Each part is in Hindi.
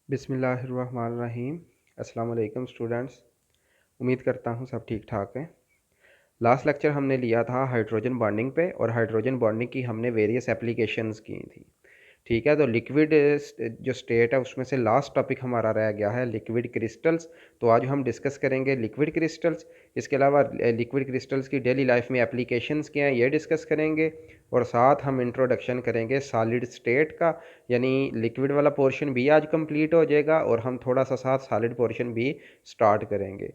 बिस्मिल्लाहिर्रहमानिर्रहीम। अस्सलाम वालेकुम स्टूडेंट्स। उम्मीद करता हूँ सब ठीक ठाक हैं। लास्ट लेक्चर हमने लिया था हाइड्रोजन बॉन्डिंग पे और हाइड्रोजन बॉन्डिंग की हमने वेरियस एप्लीकेशंस की थी। ठीक है, तो लिक्विड जो स्टेट है उसमें से लास्ट टॉपिक हमारा रह गया है लिक्विड क्रिस्टल्स। तो आज हम डिस्कस करेंगे लिक्विड क्रिस्टल्स। इसके अलावा लिक्विड क्रिस्टल्स की डेली लाइफ में एप्लीकेशंस क्या हैं ये डिस्कस करेंगे, और साथ हम इंट्रोडक्शन करेंगे सॉलिड स्टेट का। यानी लिक्विड वाला पोर्शन भी आज कंप्लीट हो जाएगा और हम थोड़ा सा साथ सॉलिड पोर्शन भी स्टार्ट करेंगे।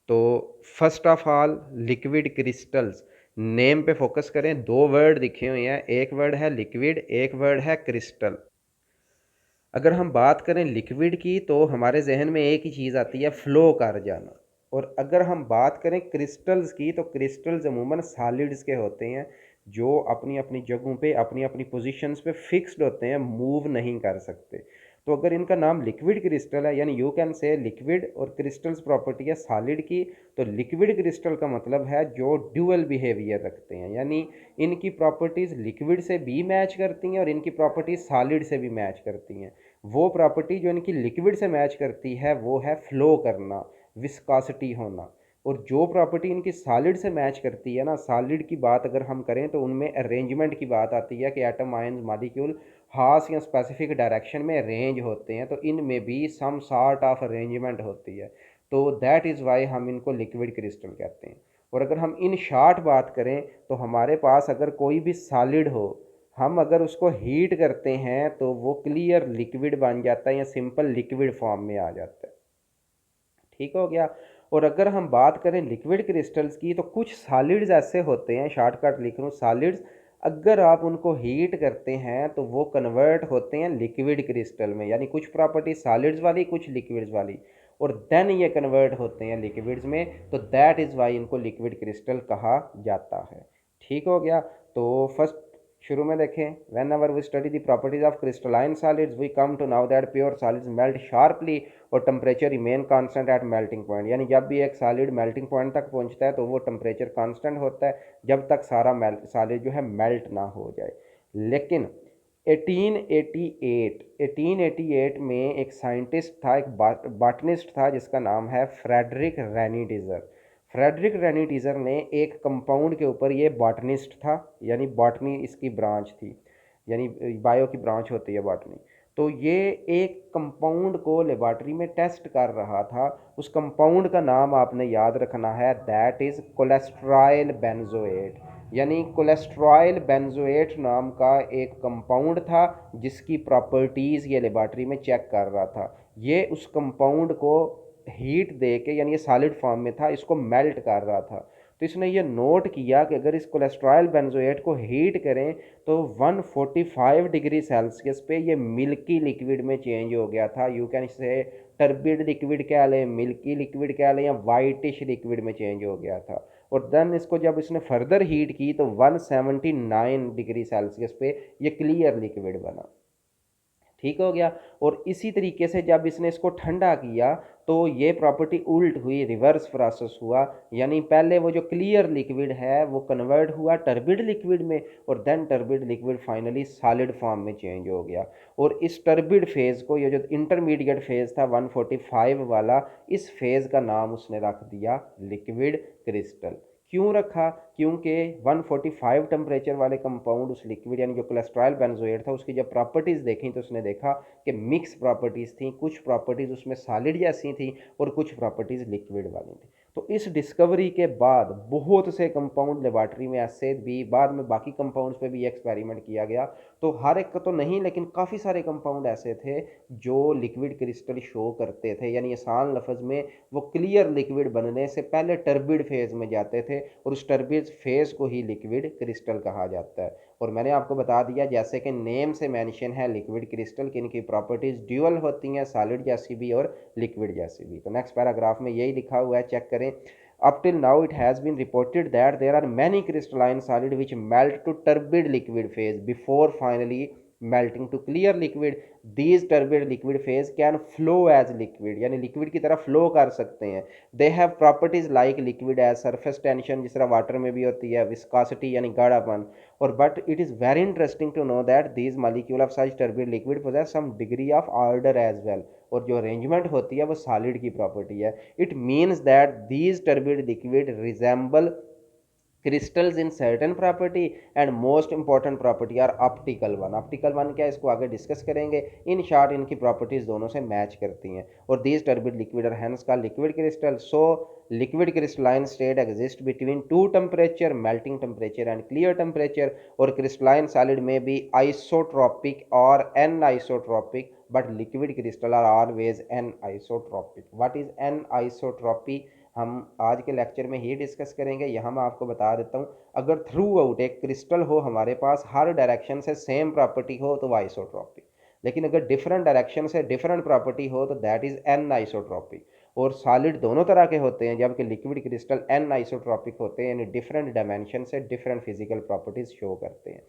तो first of all liquid crystals name पे फोकस करें। दो वर्ड दिखे हुए हैं, एक वर्ड है लिक्विड, एक वर्ड है क्रिस्टल। अगर हम बात करें लिक्विड की तो हमारे जहन में एक ही चीज़ आती है, फ्लो कर जाना। और अगर हम बात करें क्रिस्टल्स की तो क्रिस्टल्स अमूमन सॉलिड्स के होते हैं, जो अपनी अपनी जगहों पे अपनी अपनी पोजीशंस पे फिक्स्ड होते हैं, मूव नहीं कर सकते। तो अगर इनका नाम लिक्विड क्रिस्टल है, यानी यू कैन से लिक्विड और क्रिस्टल्स प्रॉपर्टी है सॉलिड की, तो लिक्विड क्रिस्टल का मतलब है जो ड्यूअल बिहेवियर रखते हैं, यानी इनकी प्रॉपर्टीज़ लिक्विड से भी मैच करती हैं और इनकी प्रॉपर्टीज़ सॉलिड से भी मैच करती हैं। वो प्रॉपर्टी जो इनकी लिक्विड से मैच करती है वो है फ्लो करना, विस्कोसिटी होना। और जो प्रॉपर्टी इनकी सॉलिड से मैच करती है ना, सॉलिड की बात अगर हम करें तो उनमें अरेंजमेंट की बात आती है कि एटम आयंस मॉलिक्यूल खास या स्पेसिफिक डायरेक्शन में अरेंज होते हैं, तो इनमें भी सम सॉर्ट ऑफ अरेंजमेंट होती है। तो दैट इज़ वाई हम इनको लिक्विड क्रिस्टल कहते हैं। और अगर हम इन शॉर्ट बात करें तो हमारे पास अगर कोई भी सॉलिड हो, हम अगर उसको हीट करते हैं तो वो क्लियर लिक्विड बन जाता है या सिंपल लिक्विड फॉर्म में आ जाता है। ठीक हो गया। और अगर हम बात करें लिक्विड क्रिस्टल्स की तो कुछ सॉलिड्स ऐसे होते हैं, शॉर्टकट लिख लूँ सॉलिड्स, अगर आप उनको हीट करते हैं तो वो कन्वर्ट होते हैं लिक्विड क्रिस्टल में, यानी कुछ प्रॉपर्टी सॉलिड्स वाली कुछ लिक्विड्स वाली, और देन ये कन्वर्ट होते हैं लिक्विड्स में। तो दैट इज़ वाई इनको लिक्विड क्रिस्टल कहा जाता है। ठीक हो गया। तो फर्स्ट शुरू में देखें, whenever we study the properties of crystalline solids we come to now that pure solids melt sharply और temperature remain constant at melting point. यानी जब भी एक सॉलिड मेल्टिंग पॉइंट तक पहुंचता है तो वो टेम्परेचर कांस्टेंट होता है जब तक सारा सॉलिड जो है मेल्ट ना हो जाए। लेकिन 1888 में एक साइंटिस्ट था, एक बॉटनिस्ट था जिसका नाम है फ्रेडरिक रेनीडीजर। फ्रेडरिक रेनीडीजर ने एक कंपाउंड के ऊपर, ये बॉटनिस्ट था यानी बॉटनी इसकी ब्रांच थी, यानी बायो की ब्रांच होती है बॉटनी। तो ये एक कंपाउंड को लेबॉर्ट्री में टेस्ट कर रहा था। उस कंपाउंड का नाम आपने याद रखना है, दैट इज़ कोलेस्ट्रॉयल बेंजोएट। यानी कोलेस्ट्रॉयल बेंजोएट नाम का एक कंपाउंड था जिसकी प्रॉपर्टीज़ ये लेबॉर्ट्री में चेक कर रहा था। ये उस कंपाउंड को हीट दे के, यानी ये सॉलिड फॉर्म में था, इसको मेल्ट कर रहा था। तो इसने ये नोट किया कि अगर इस कोलेस्ट्रॉयल बेंजोएट को हीट करें तो 145 डिग्री सेल्सियस पे ये मिल्की लिक्विड में चेंज हो गया था। यू कैन से टर्बिड लिक्विड कह लें, मिल्की लिक्विड कह लें, या वाइटिश लिक्विड में चेंज हो गया था। और देन इसको जब इसने फर्दर हीट की तो 179 डिग्री सेल्सियस पे ये क्लियर लिक्विड बना। ठीक हो गया। और इसी तरीके से जब इसने इसको ठंडा किया तो ये प्रॉपर्टी उल्ट हुई, रिवर्स प्रोसेस हुआ। यानी पहले वो जो क्लियर लिक्विड है वो कन्वर्ट हुआ टर्बिड लिक्विड में, और then turbid liquid finally solid form में चेंज हो गया। और इस टर्बिड फेज़ को, ये जो इंटरमीडिएट फेज़ था 145 वाला, इस फेज़ का नाम उसने रख दिया लिक्विड क्रिस्टल। क्यों रखा? क्योंकि 145 टेम्परेचर वाले कंपाउंड उस लिक्विड यानी जो कोलेस्ट्रॉल बेंजोएट था उसकी जब प्रॉपर्टीज़ देखी तो उसने देखा कि मिक्स प्रॉपर्टीज़ थी, कुछ प्रॉपर्टीज़ उसमें सॉलिड जैसी थी और कुछ प्रॉपर्टीज़ लिक्विड वाली थी। तो इस डिस्कवरी के बाद बहुत से कंपाउंड लेबॉर्ट्री में ऐसे भी, बाद में बाकी कंपाउंड्स पे भी एक्सपेरिमेंट किया गया। तो हर एक का तो नहीं, लेकिन काफ़ी सारे कंपाउंड ऐसे थे जो लिक्विड क्रिस्टल शो करते थे, यानी आसान लफ्ज़ में वो क्लियर लिक्विड बनने से पहले टर्बिड फेज़ में जाते थे, और उस टर्बिड फेज़ को ही लिक्विड क्रिस्टल कहा जाता है। और मैंने आपको बता दिया, जैसे कि नेम से मेंशन है लिक्विड क्रिस्टल की इनकी प्रॉपर्टीज़ ड्यूअल होती हैं, सॉलिड जैसी भी और लिक्विड जैसी भी। तो नेक्स्ट पैराग्राफ में यही लिखा हुआ है, चेक करें। Up till now, it has been reported that there are many crystalline solid which melt to turbid liquid phase before finally melting to clear liquid. These turbid liquid phase can flow as liquid, यानी लिक्विड की तरह फ्लो कर सकते हैं। They have properties like liquid as surface tension, जिस तरह वाटर में भी होती है, विस्कोसिटी यानी गाढ़ापन, और but it is very interesting to know that these molecule of such turbid liquid possess some degree of order as well, और जो अरेंजमेंट होती है वो सॉलिड की प्रॉपर्टी है। It means that these turbid liquid resemble crystals in certain property and most important property are optical one क्या है, इसको आगे डिस्कस करेंगे। इन शॉर्ट इनकी प्रॉपर्टीज दोनों से मैच करती हैं, और these turbid liquid are hence called liquid crystal. So liquid crystalline state exist between two temperature, melting temperature and clear temperature, और क्रिस्टलाइन सॉलिड में भी आइसोट्रोपिक और an isotropic, but liquid crystal are always an isotropic. What is an isotropy हम आज के लेक्चर में ही डिस्कस करेंगे। यहाँ मैं आपको बता देता हूँ, अगर थ्रू आउट एक क्रिस्टल हो हमारे पास, हर डायरेक्शन से सेम प्रॉपर्टी हो तो वो आइसोट्रॉपिक, लेकिन अगर डिफरेंट डायरेक्शन से डिफरेंट प्रॉपर्टी हो तो दैट इज एन आइसोट्रॉपिक। और सॉलिड दोनों तरह के होते हैं, जबकि लिक्विड क्रिस्टल एन आइसोट्रॉपिक होते हैं, यानी डिफरेंट डायमेंशन से डिफरेंट फिजिकल प्रॉपर्टीज शो करते हैं।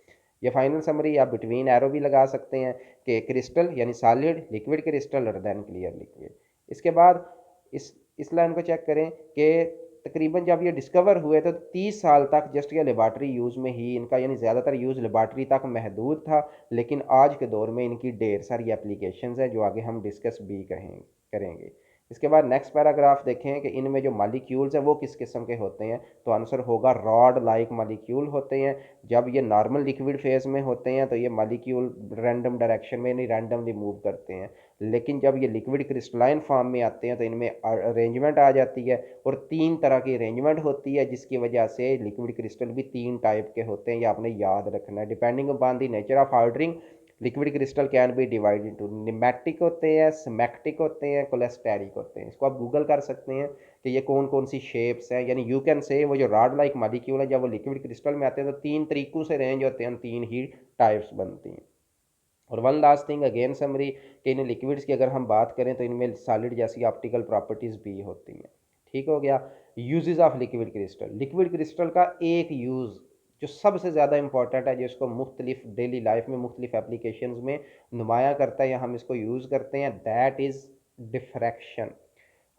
ये फाइनल समरी आप बिटवीन एरो भी लगा सकते हैं कि क्रिस्टल यानी सॉलिड, लिक्विड क्रिस्टल और देन क्लियर लिक्विड। इसके बाद इस लाइन को चेक करें कि तकरीबन जब ये डिस्कवर हुए तो 30 साल तक जस्ट ये लेबॉर्ट्री यूज़ में ही इनका, यानी ज़्यादातर यूज़ लेबॉर्ट्री तक महदूद था, लेकिन आज के दौर में इनकी ढेर सारी एप्लीकेशंस हैं जो आगे हम डिस्कस भी करेंगे। इसके बाद नेक्स्ट पैराग्राफ देखें कि इनमें जो मालिक्यूल्स हैं वो किस किस्म के होते हैं, तो आंसर होगा रॉड लाइक मालिक्यूल होते हैं। जब ये नॉर्मल लिक्विड फेज में होते हैं तो ये मालिक्यूल रैंडम डायरेक्शन में नहीं रैंडमली मूव करते हैं, लेकिन जब ये लिक्विड क्रिस्टलाइन फॉर्म में आते हैं तो इनमें अरेंजमेंट आ जाती है, और 3 तरह की अरेंजमेंट होती है, जिसकी वजह से लिक्विड क्रिस्टल भी 3 टाइप के होते हैं। ये आपने याद रखना है। Depending upon the nature of ordering liquid crystal can be divide into pneumatic होते हैं, स्मैक्टिक होते हैं, कोलेस्टेरिक होते हैं। इसको आप गूगल कर सकते हैं कि ये कौन कौन सी शेप्स हैं, यानी यू कैन से वो जो रॉड लाइक मालिक्यूल है जब वो लिक्विड क्रिस्टल में आते हैं तो 3 तरीकों से रेंज होते हैं, 3 ही टाइप्स बनती हैं। और one last thing again summary कि इन लिक्विड्स की अगर हम बात करें तो इनमें सॉलिड जैसी ऑप्टिकल प्रॉपर्टीज़ भी होती हैं। ठीक हो गया। Uses of liquid crystal, liquid crystal का एक यूज़ जो सबसे ज़्यादा इंपॉर्टेंट है, जिसको मुख्तलिफ डेली लाइफ में मुख्तलिफ एप्लीकेशंस में नुमाया करता है या हम इसको यूज़ करते हैं, दैट इज़ डिफ्रैक्शन।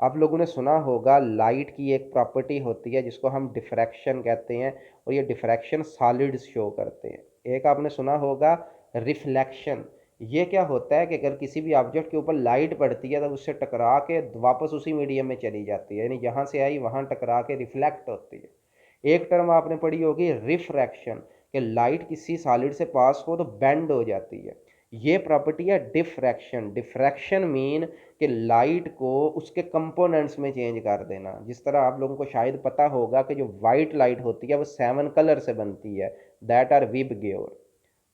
आप लोगों ने सुना होगा लाइट की एक प्रॉपर्टी होती है जिसको हम डिफ्रैक्शन कहते हैं, और ये डिफ्रैक्शन सॉलिड्स शो करते हैं। एक आपने सुना होगा रिफ्लेक्शन। ये क्या होता है कि अगर किसी भी ऑब्जेक्ट के ऊपर लाइट पड़ती है तो उससे टकरा के वापस उसी मीडियम में चली जाती है, यानी जहाँ से आई वहाँ टकरा के रिफ्लेक्ट होती है। एक टर्म आपने पढ़ी होगी रिफ्रैक्शन, कि लाइट किसी सॉलिड से पास हो तो बेंड हो जाती है। ये प्रॉपर्टी है डिफ्रैक्शन। डिफ्रैक्शन मीन कि लाइट को उसके कंपोनेंट्स में चेंज कर देना। जिस तरह आप लोगों को शायद पता होगा कि जो वाइट लाइट होती है वो 7 कलर से बनती है, दैट आर विबग्योर।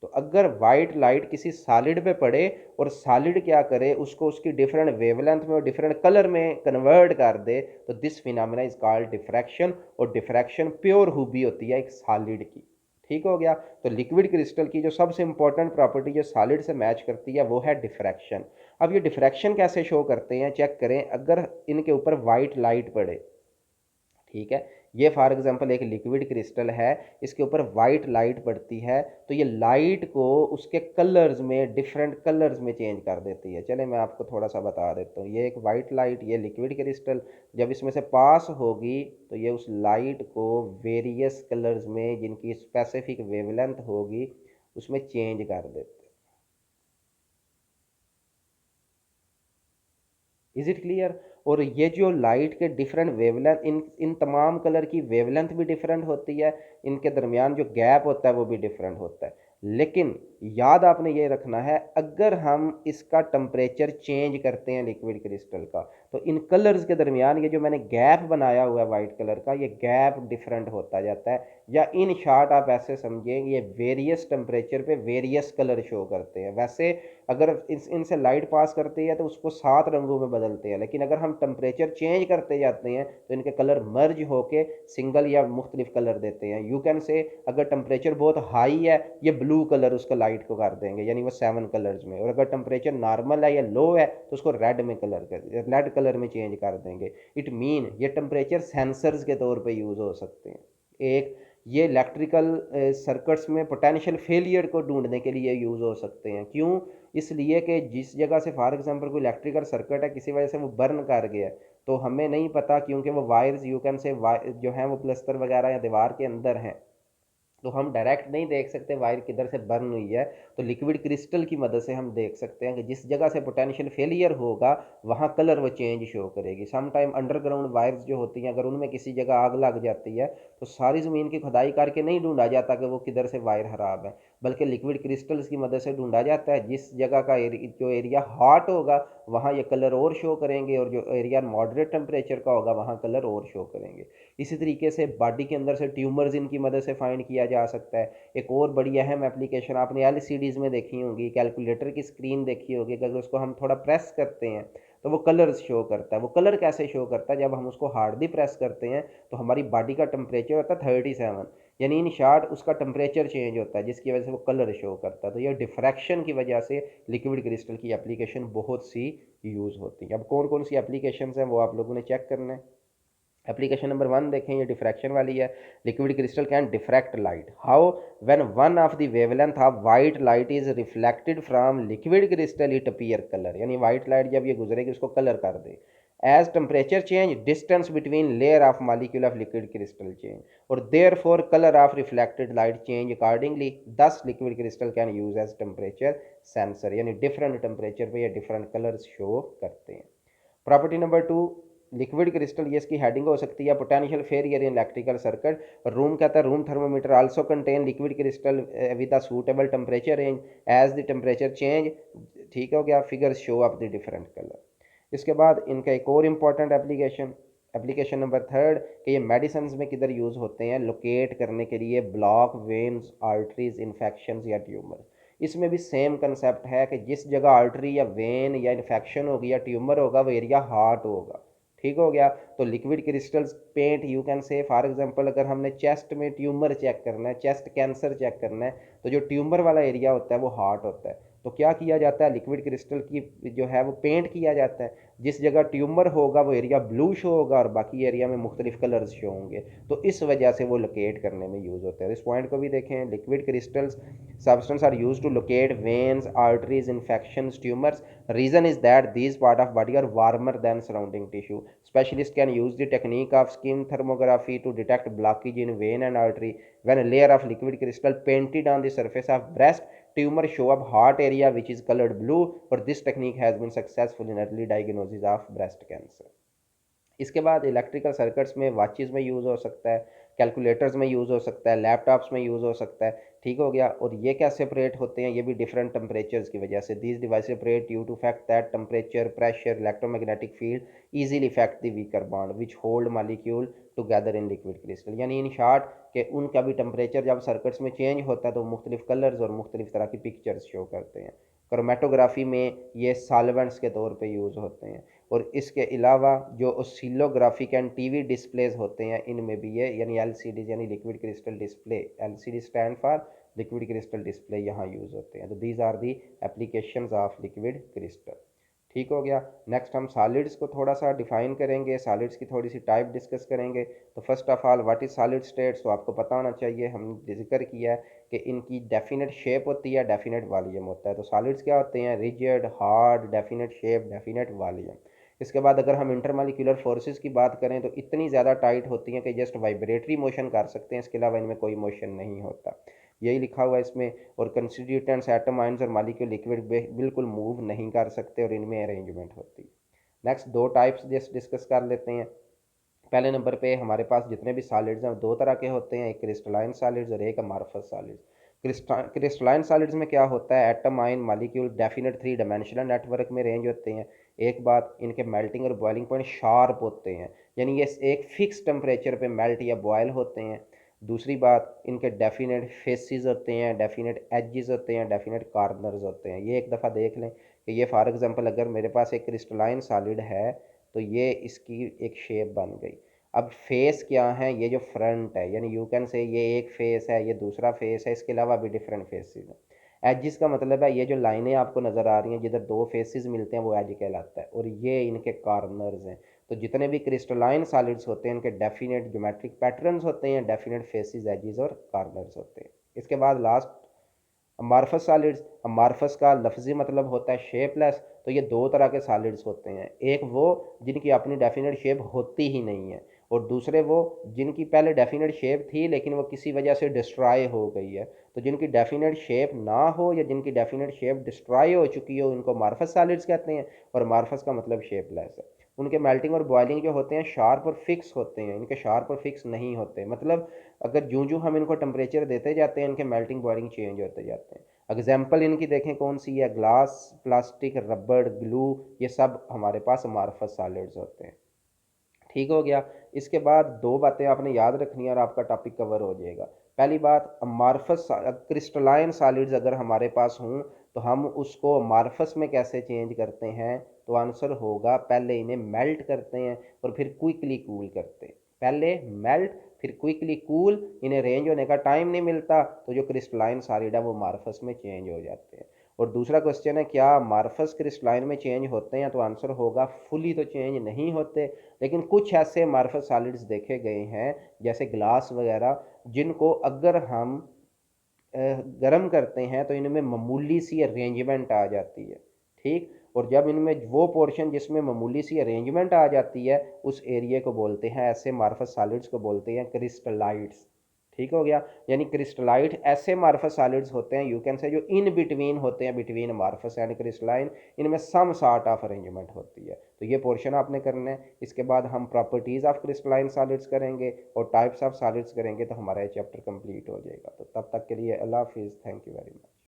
तो अगर वाइट लाइट किसी सॉलिड पे पड़े और सॉलिड क्या करे, उसको उसकी डिफरेंट वेवलेंथ में और डिफरेंट कलर में कन्वर्ट कर दे, तो this phenomena is called diffraction. और डिफ्रैक्शन प्योर हुबी होती है एक सॉलिड की। ठीक हो गया। तो लिक्विड क्रिस्टल की जो सबसे इंपॉर्टेंट प्रॉपर्टी जो सॉलिड से मैच करती है वो है डिफ्रैक्शन। अब ये डिफ्रैक्शन कैसे शो करते हैं, चेक करें। अगर इनके ऊपर वाइट लाइट पड़े, ठीक है, ये फॉर एग्जांपल एक लिक्विड क्रिस्टल है, इसके ऊपर वाइट लाइट पड़ती है तो ये लाइट को उसके कलर्स में, डिफरेंट कलर्स में चेंज कर देती है। चले मैं आपको थोड़ा सा बता देता हूँ। ये एक वाइट लाइट, ये लिक्विड क्रिस्टल, जब इसमें से पास होगी तो ये उस लाइट को वेरियस कलर्स में, जिनकी स्पेसिफिक वेवलेंथ होगी, उसमें चेंज कर देते। Is it clear. और ये जो लाइट के डिफरेंट वेवलेंथ, इन तमाम कलर की वेवलेंथ भी डिफरेंट होती है, इनके दरमियान जो गैप होता है वो भी डिफरेंट होता है। लेकिन याद आपने ये रखना है, अगर हम इसका टेम्परेचर चेंज करते हैं लिक्विड क्रिस्टल का, तो इन कलर्स के दरमियान ये जो मैंने गैप बनाया हुआ है वाइट कलर का, ये गैप डिफरेंट होता जाता है। या इन शॉर्ट आप ऐसे समझें, ये वेरियस टेम्परेचर पे वेरियस कलर शो करते हैं। वैसे अगर इनसे लाइट पास करती है तो उसको 7 रंगों में बदलते हैं, लेकिन अगर हम टेम्परेचर चेंज करते जाते हैं तो इनके कलर मर्ज होके सिंगल या मुख्तलिफ कलर देते हैं। यू कैन से अगर टेम्परेचर बहुत हाई है, ये ब्लू कलर उसको लाइट को कर देंगे, यानी वो 7 कलर्स में। और अगर टेम्परेचर नॉर्मल है या लो है तो उसको रेड कलर में चेंज कर देंगे। इट मीन ये टेम्परेचर सेंसर्स के तौर पे यूज़ हो सकते हैं। एक ये इलेक्ट्रिकल सर्किट्स में पोटेंशियल फेलियर को ढूंढने के लिए यूज़ हो सकते हैं। क्यों? इसलिए कि जिस जगह से फॉर एग्जांपल कोई इलेक्ट्रिकल सर्किट है, किसी वजह से वो बर्न कर गया, तो हमें नहीं पता, क्योंकि वो वायर्स यू कैन से जो हैं वो प्लस्तर वगैरह या दीवार के अंदर हैं, तो हम डायरेक्ट नहीं देख सकते वायर किधर से बर्न हुई है, तो लिक्विड क्रिस्टल की मदद से हम देख सकते हैं कि जिस जगह से पोटेंशियल फेलियर होगा वहाँ कलर वो चेंज शो करेगी। सम टाइम अंडरग्राउंड वायर्स जो होती हैं अगर उनमें किसी जगह आग लग जाती है तो सारी ज़मीन की खुदाई करके नहीं ढूंढा जाता कि वो किधर से वायर खराब है, बल्कि लिक्विड क्रिस्टल्स की मदद से ढूंढा जाता है। जिस जगह का जो एरिया हॉट होगा वहाँ ये कलर और शो करेंगे, और जो एरिया मॉडरेट टेम्परेचर का होगा वहाँ कलर और शो करेंगे। इसी तरीके से बॉडी के अंदर से ट्यूमर्स इनकी मदद से फाइंड किया जा सकता है। एक और बड़ी अहम एप्लीकेशन आपने एलसीडीज़ में देखी होंगी, कैलकुलेटर की स्क्रीन देखी होगी, अगर उसको हम थोड़ा प्रेस करते हैं तो वो कलर्स शो करता है। वो कलर कैसे शो करता है, जब हम उसको हार्डली प्रेस करते हैं तो हमारी बॉडी का टेम्परेचर होता है 37, यानी इन शॉर्ट उसका टेम्परेचर चेंज होता है जिसकी वजह से वो कलर शो करता है। तो ये डिफ्रैक्शन की वजह से लिक्विड क्रिस्टल की एप्लीकेशन बहुत सी यूज़ होती है। अब कौन कौन सी एप्लीकेशन हैं वो आप लोगों ने चेक करना है। एप्लीकेशन नंबर 1 देखें, ये डिफ्रैक्शन वाली है। Liquid crystal can diffract light. How? When one of the wavelength of white light is reflected from liquid crystal it appear colour, यानी वाइट लाइट जब ये गुजरेगी उसको कलर कर दे। As temperature change distance between layer of molecule of liquid crystal change, और therefore colour of reflected light change accordingly. Thus liquid crystal can use as temperature sensor, यानी डिफरेंट टेम्परेचर पे ये डिफरेंट कलर्स शो करते हैं। प्रॉपर्टी नंबर 2, लिक्विड क्रिस्टल, ये इसकी हेडिंग हो सकती है potential failure in electrical circuit. Room कहता है room thermometer also contain liquid crystal with a suitable temperature range as the temperature change. ठीक हो गया, figure show of the different colour. इसके बाद इनका एक और इम्पॉर्टेंट एप्लीकेशन नंबर 3 कि ये मेडिसिन में किधर यूज़ होते हैं, लोकेट करने के लिए ब्लॉक, वेन्स, आर्टरीज, इन्फेक्शन या ट्यूमर। इसमें भी सेम कंसेप्ट है कि जिस जगह आर्टरी या वेन या इन्फेक्शन होगी या ट्यूमर होगा वो एरिया हार्ट होगा। ठीक हो गया। तो liquid crystals paint, you can say for example अगर हमने चेस्ट में ट्यूमर चेक करना है, चेस्ट कैंसर चेक करना है, तो जो ट्यूमर वाला एरिया होता है वो हार्ट होता है। तो क्या किया जाता है, लिक्विड क्रिस्टल की जो है वो पेंट किया जाता है। जिस जगह ट्यूमर होगा वो एरिया ब्लू शो होगा और बाकी एरिया में मुख्तलिफ कलर्स शो होंगे। तो इस वजह से वो लोकेट करने में यूज़ होते हैं। इस पॉइंट को भी देखें, liquid crystals substance are used to locate veins, arteries, infections, tumors. Reason is that these part of body are warmer than surrounding tissue. Specialist can use the technique of skin thermography to detect blockage in vein and artery. When a layer of liquid crystal painted on the surface of breast tumor show up heart area which is colored blue, or this technique has been successful in early diagnosis of breast cancer. इसके बाद इलेक्ट्रिकल सर्किट्स में वॉचेस में यूज़ हो सकता है, कैलकुलेटर्स में यूज़ हो सकता है, लैपटॉप्स में यूज़ हो सकता है। ठीक हो गया। और ये क्या सेपरेट होते हैं, ये भी डिफरेंट टेम्परेचर्स की वजह से। These device separate due to fact that temperature, pressure, electromagnetic field easily effect the weaker bond which hold molecule together in liquid crystal. यानी इन शॉर्ट कि उनका भी टेम्परेचर जब सर्किट्स में चेंज होता है तो मुख्तलिफ कलर्स और मुख्तलिफ तरह की पिक्चर्स शो करते हैं। क्रोमेटोग्राफी में ये सॉल्वेंट्स के तौर पे यूज़ होते हैं। और इसके अलावा जो ओसिलोग्राफिक एंड टीवी डिस्प्लेज होते हैं इनमें भी ये, यानी एलसीडी यानी liquid crystal display, LCD stand for liquid crystal display, यहाँ यूज़ होते हैं। तो these are the applications of liquid crystal. ठीक हो गया। नेक्स्ट हम सॉलिड्स को थोड़ा सा डिफाइन करेंगे, सॉलिड्स की थोड़ी सी टाइप डिस्कस करेंगे। तो first of all what is solid states, तो आपको पता होना चाहिए, हमने जिक्र किया है कि इनकी डेफिनेट शेप होती है, डेफिनेट वॉल्यूम होता है। तो सॉलिड्स क्या होते हैं, rigid, hard, definite shape, definite volume. इसके बाद अगर हम इंटरमॉलिक्यूलर फोर्सेस की बात करें तो इतनी ज़्यादा टाइट होती हैं कि जस्ट वाइब्रेटरी मोशन कर सकते हैं, इसके अलावा इनमें कोई मोशन नहीं होता, यही लिखा हुआ है इसमें। और कंस्टिट्यूटेंट्स, एटम, आयंस और मॉलिक्यूल लिक्विड बिल्कुल मूव नहीं कर सकते और इनमें अरेंजमेंट होती है। नेक्स्ट दो टाइप्स डिस्कस कर लेते हैं। पहले नंबर पे हमारे पास जितने भी सॉलिड्स हैं दो तरह के होते हैं, एक क्रिस्टलाइन सॉलिड्स और एक अमॉर्फस सॉलिड्स। क्रिस्टलाइन सॉलिड्स में क्या होता है, atom, ion, molecule definite 3 dimensional network में रेंज होते हैं। एक बात, इनके मेल्टिंग और बॉइलिंग पॉइंट शार्प होते हैं, यानी ये एक फिक्स टेम्परेचर पे मेल्ट या बॉयल होते हैं। दूसरी बात, इनके डेफिनेट फेसेस होते हैं, डेफिनेट एजेस होते हैं, डेफिनेट कॉर्नर्स होते हैं। ये एक दफ़ा देख लें कि ये फॉर एग्जांपल अगर मेरे पास एक क्रिस्टलाइन सॉलिड है तो ये इसकी एक शेप बन गई। अब फेस क्या है, ये जो फ्रंट है, यानी यू कैन से ये एक फेस है, ये दूसरा फेस है, इसके अलावा भी डिफरेंट फेसेस हैं। एजिस का मतलब है ये जो लाइनें आपको नज़र आ रही हैं जिधर दो फेसेस मिलते हैं वो एज कहलाता है, और ये इनके कॉर्नर्स हैं। तो जितने भी क्रिस्टलाइन सॉलिड्स होते हैं इनके डेफिनेट ज्योमेट्रिक पैटर्न्स होते हैं, डेफिनेट फेसेस, एजिस और कॉर्नर्स होते हैं। इसके बाद लास्ट अमार्फस सॉलिड्स। अमार्फस का लफ्जी मतलब होता है शेपलेस। तो ये दो तरह के सॉलिड्स होते हैं, एक वो जिनकी अपनी डेफिनेट शेप होती ही नहीं है, और दूसरे वो जिनकी पहले डेफिनेट शेप थी लेकिन वो किसी वजह से डिस्ट्रॉय हो गई है। तो जिनकी डेफिनेट शेप ना हो या जिनकी डेफिनेट शेप डिस्ट्रॉय हो चुकी हो उनको अमार्फस सॉलिड्स कहते हैं, और अमार्फस का मतलब शेपलेस है। उनके मेल्टिंग और बॉइलिंग जो होते हैं शार्प और फिक्स होते हैं, इनके शार्प और फिक्स नहीं होते। मतलब अगर जूं जूं हम इनको टेम्परेचर देते जाते हैं इनके मेल्टिंग बॉइलिंग चेंज होते जाते हैं। एग्जाम्पल इनकी देखें कौन सी है, ग्लास, प्लास्टिक, रबड़, ग्लू, ये सब हमारे पास अमार्फस सॉलिड्स होते हैं। ठीक हो गया। इसके बाद दो बातें आपने याद रखनी है और आपका टॉपिक कवर हो जाएगा। पहली बात, अमार्फस क्रिस्टलाइन सॉलिड्स अगर हमारे पास हों तो हम उसको अमार्फस में कैसे चेंज करते हैं, तो आंसर होगा पहले इन्हें मेल्ट करते हैं और फिर क्विकली कूल करते हैं। पहले मेल्ट फिर क्विकली कूल, इन्हें रेंज होने का टाइम नहीं मिलता तो जो क्रिस्टलाइन सॉलिड है वो अमार्फस में चेंज हो जाते हैं। और दूसरा क्वेश्चन है क्या अमार्फस क्रिस्टलाइन में चेंज होते हैं, तो आंसर होगा फुली तो चेंज नहीं होते, लेकिन कुछ ऐसे अमार्फस सॉलिड्स देखे गए हैं जैसे ग्लास वगैरह जिनको अगर हम गर्म करते हैं तो इनमें मामूली सी अरेंजमेंट आ जाती है। ठीक, और जब इनमें वो पोर्शन जिसमें मामूली सी अरेंजमेंट आ जाती है उस एरिया को बोलते हैं, ऐसे अमार्फस सॉलिड्स को बोलते हैं क्रिस्टलाइट्स। ठीक हो गया। यानी क्रिस्टलाइट ऐसे अमार्फस सॉलिड्स होते हैं यू कैन से जो इन बिटवीन होते हैं, बिटवीन अमार्फस एंड क्रिस्टलाइन, इनमें सम सॉर्ट ऑफ अरेंजमेंट होती है। तो ये पोर्शन आपने करना है। इसके बाद हम प्रॉपर्टीज़ ऑफ क्रिस्टलाइन सॉलिड्स करेंगे और टाइप्स ऑफ सॉलिड्स करेंगे तो हमारा ये चैप्टर कंप्लीट हो जाएगा। तो तब तक के लिए अल्लाह हाफिज़, थैंक यू वेरी मच।